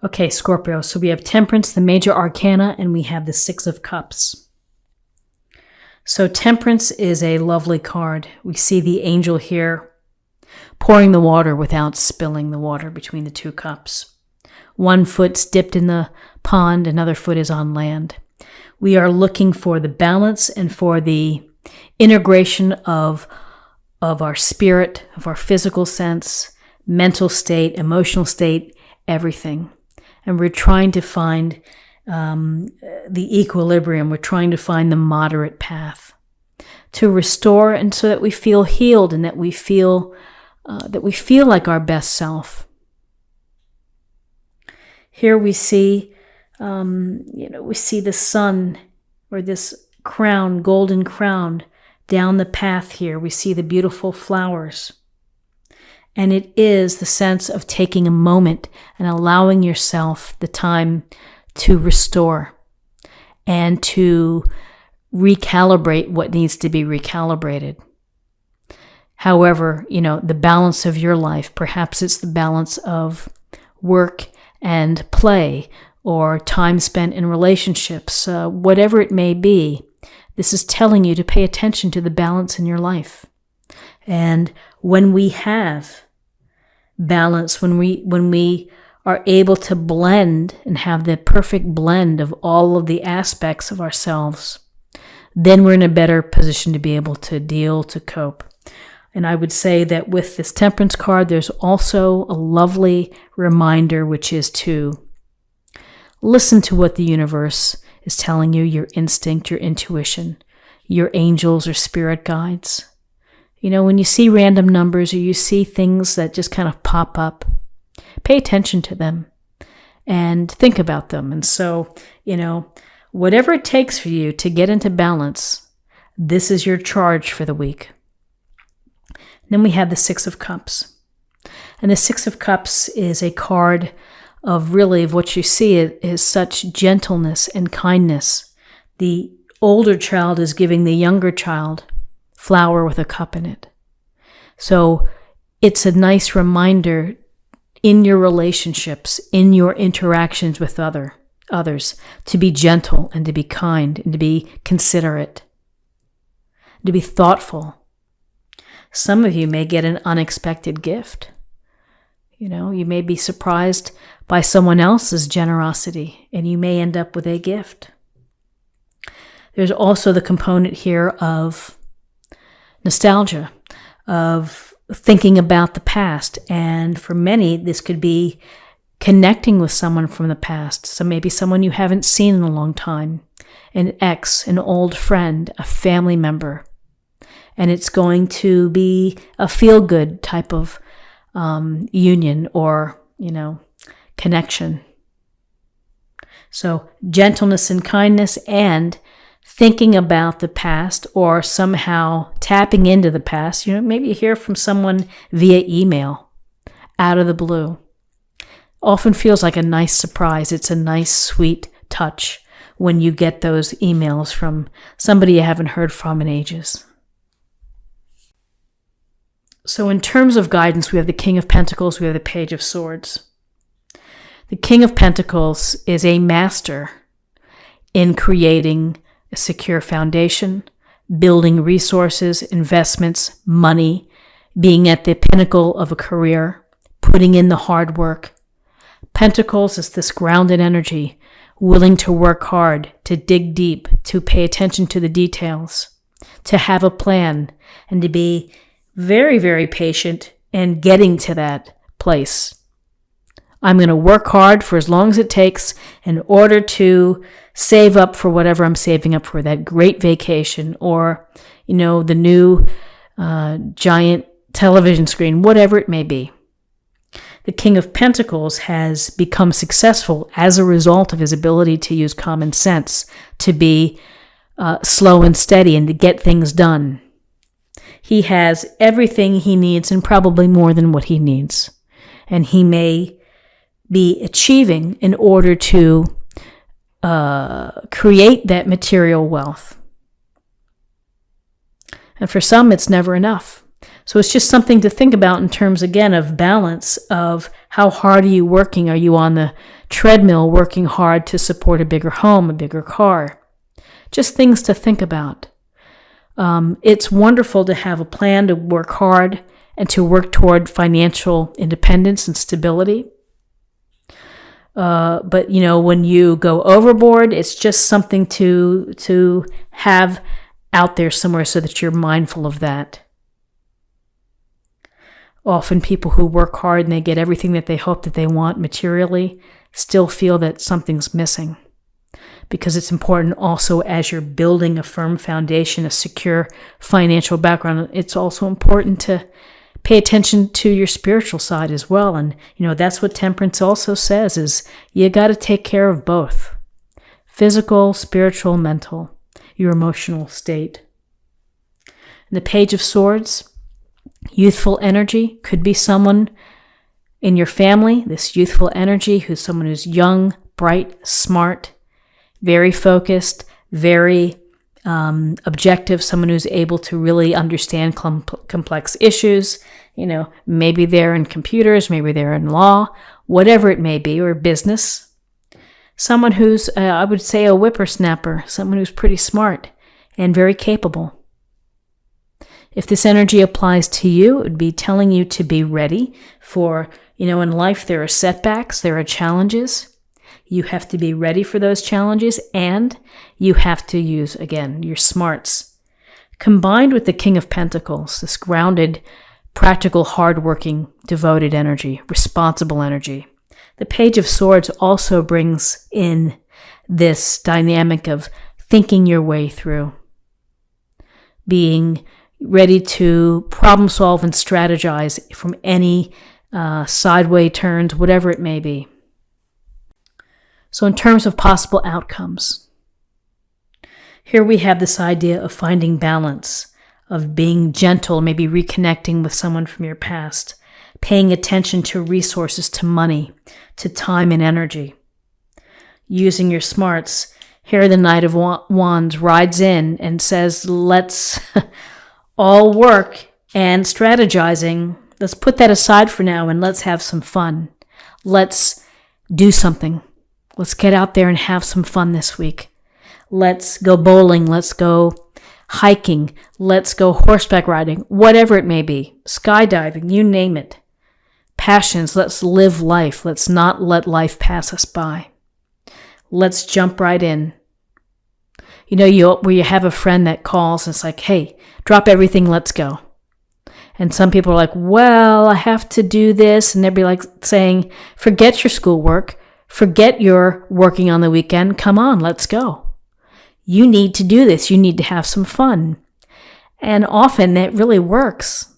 Okay, Scorpio. So we have Temperance, the major arcana, and we have the Six of Cups. So Temperance is a lovely card. We see the angel here pouring the water without spilling the water between the two cups. One foot's dipped in the pond, another foot is on land. We are looking for the balance and for the integration of our spirit, of our physical sense, mental state, emotional state, everything. And we're trying to find the equilibrium. We're trying to find the moderate path to restore, and so that we feel healed and that we feel like our best self. Here we see, we see the sun, or this crown, golden crown, down the path here. We see the beautiful flowers. And it is the sense of taking a moment and allowing yourself the time to restore and to recalibrate what needs to be recalibrated. However, the balance of your life, perhaps it's the balance of work and play or time spent in relationships, whatever it may be, this is telling you to pay attention to the balance in your life. And when we have balance, when we are able to blend and have the perfect blend of all of the aspects of ourselves, then we're in a better position to be able to deal, to cope. And I would say that with this Temperance card, there's also a lovely reminder, which is to listen to what the universe is telling you, your instinct, your intuition, your angels or spirit guides. When you see random numbers or you see things that just kind of pop up, pay attention to them and think about them. And so, whatever it takes for you to get into balance, this is your charge for the week. Then we have the Six of Cups. And the Six of Cups is a card of what you see is such gentleness and kindness. The older child is giving the younger child flower with a cup in it. So it's a nice reminder in your relationships, in your interactions with others, to be gentle and to be kind and to be considerate, to be thoughtful. Some of you may get an unexpected gift. You may be surprised by someone else's generosity, and you may end up with a gift. There's also the component here of nostalgia, of thinking about the past. And for many, this could be connecting with someone from the past. So maybe someone you haven't seen in a long time, an ex, an old friend, a family member. And it's going to be a feel-good type of union or, connection. So gentleness and kindness and thinking about the past or somehow tapping into the past. Maybe you hear from someone via email out of the blue. Often feels like a nice surprise. It's a nice, sweet touch when you get those emails from somebody you haven't heard from in ages. So in terms of guidance, we have the King of Pentacles, we have the Page of Swords. The King of Pentacles is a master in creating a secure foundation, building resources, investments, money, being at the pinnacle of a career, putting in the hard work. Pentacles is this grounded energy, willing to work hard, to dig deep, to pay attention to the details, to have a plan, and to be very, very patient in getting to that place. I'm going to work hard for as long as it takes in order to save up for whatever I'm saving up for, that great vacation or, the new giant television screen, whatever it may be. The King of Pentacles has become successful as a result of his ability to use common sense, to be slow and steady and to get things done. He has everything he needs and probably more than what he needs. And he may be achieving in order to create that material wealth. And for some, it's never enough. So it's just something to think about in terms, again, of balance, of how hard are you working? Are you on the treadmill working hard to support a bigger home, a bigger car? Just things to think about. It's wonderful to have a plan to work hard and to work toward financial independence and stability. But when you go overboard, it's just something to have out there somewhere so that you're mindful of that. Often people who work hard and they get everything that they hope that they want materially still feel that something's missing. Because it's important also, as you're building a firm foundation, a secure financial background, it's also important to pay attention to your spiritual side as well. And, that's what temperance also says, is you got to take care of both. Physical, spiritual, mental, your emotional state. And the Page of Swords, youthful energy, could be someone in your family, this youthful energy, who's someone who's young, bright, smart, very focused, very objective, someone who's able to really understand complex issues. Maybe they're in computers, maybe they're in law, whatever it may be, or business. Someone who's, I would say, a whippersnapper, someone who's pretty smart and very capable. If this energy applies to you, it would be telling you to be ready for, in life there are setbacks, there are challenges. You have to be ready for those challenges, and you have to use, again, your smarts. Combined with the King of Pentacles, this grounded, practical, hardworking, devoted energy, responsible energy. The Page of Swords also brings in this dynamic of thinking your way through, being ready to problem solve and strategize from any sideway turns, whatever it may be. So in terms of possible outcomes, here we have this idea of finding balance, of being gentle, maybe reconnecting with someone from your past, paying attention to resources, to money, to time and energy, using your smarts. Here the Knight of Wands rides in and says, let's all work and strategizing. Let's put that aside for now and let's have some fun. Let's do something. Let's get out there and have some fun this week. Let's go bowling. Let's go hiking. Let's go horseback riding. Whatever it may be. Skydiving, you name it. Passions, let's live life. Let's not let life pass us by. Let's jump right in. Where you have a friend that calls and it's like, hey, drop everything, let's go. And some people are like, well, I have to do this. And they'd be like saying, forget your schoolwork. Forget your working on the weekend. Come on, let's go. You need to do this. You need to have some fun. And often that really works.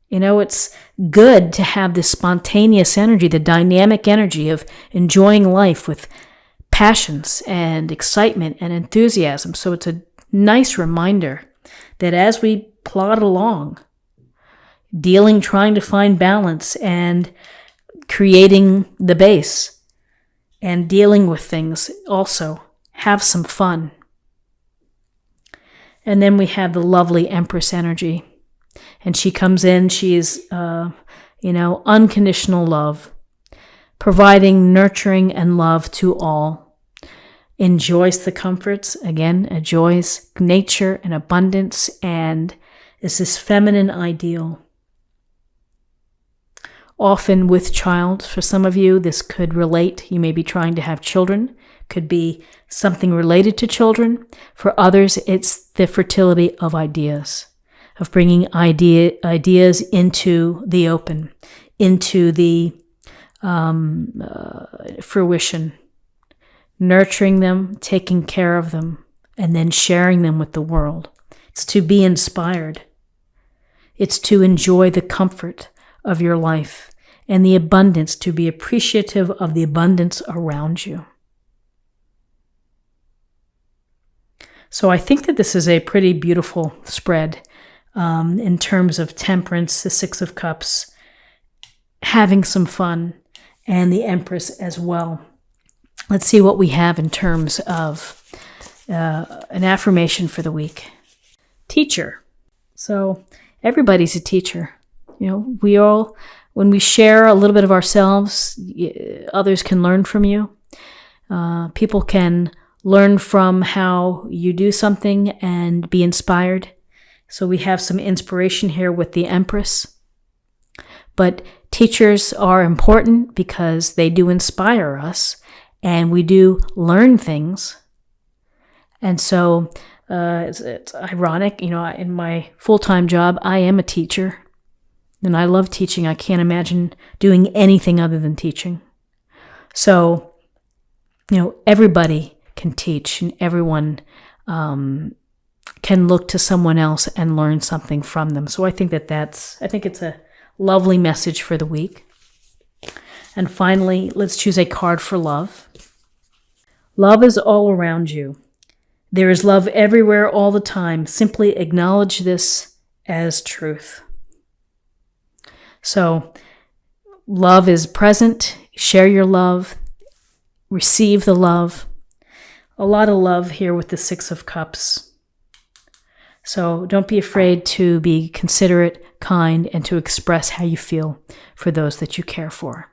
It's good to have this spontaneous energy, the dynamic energy of enjoying life with passions and excitement and enthusiasm. So it's a nice reminder that as we plod along, trying to find balance and creating the base, and dealing with things, also have some fun. And then we have the lovely Empress energy. And she comes in, she is, unconditional love, providing nurturing and love to all. Enjoys the comforts, again, enjoys nature and abundance, and is this feminine ideal. Often with child, for some of you, this could relate. You may be trying to have children. Could be something related to children. For others, it's the fertility of ideas, of bringing ideas into the open, into the fruition, nurturing them, taking care of them, and then sharing them with the world. It's to be inspired. It's to enjoy the comfort of your life and the abundance, to be appreciative of the abundance around you. So I think that this is a pretty beautiful spread in terms of temperance, the Six of Cups, having some fun, and the Empress as well. Let's see what we have in terms of an affirmation for the week. Teacher. So everybody's a teacher. We all, when we share a little bit of ourselves, others can learn from you. People can learn from how you do something and be inspired. So we have some inspiration here with the Empress. But teachers are important because they do inspire us, and we do learn things. And so it's ironic, in my full-time job, I am a teacher, and I love teaching. I can't imagine doing anything other than teaching. So, everybody can teach, and everyone can look to someone else and learn something from them. So I think it's a lovely message for the week. And finally, let's choose a card for love. Love is all around you. There is love everywhere all the time. Simply acknowledge this as truth. So, love is present. Share your love. Receive the love. A lot of love here with the Six of Cups. So don't be afraid to be considerate, kind, and to express how you feel for those that you care for.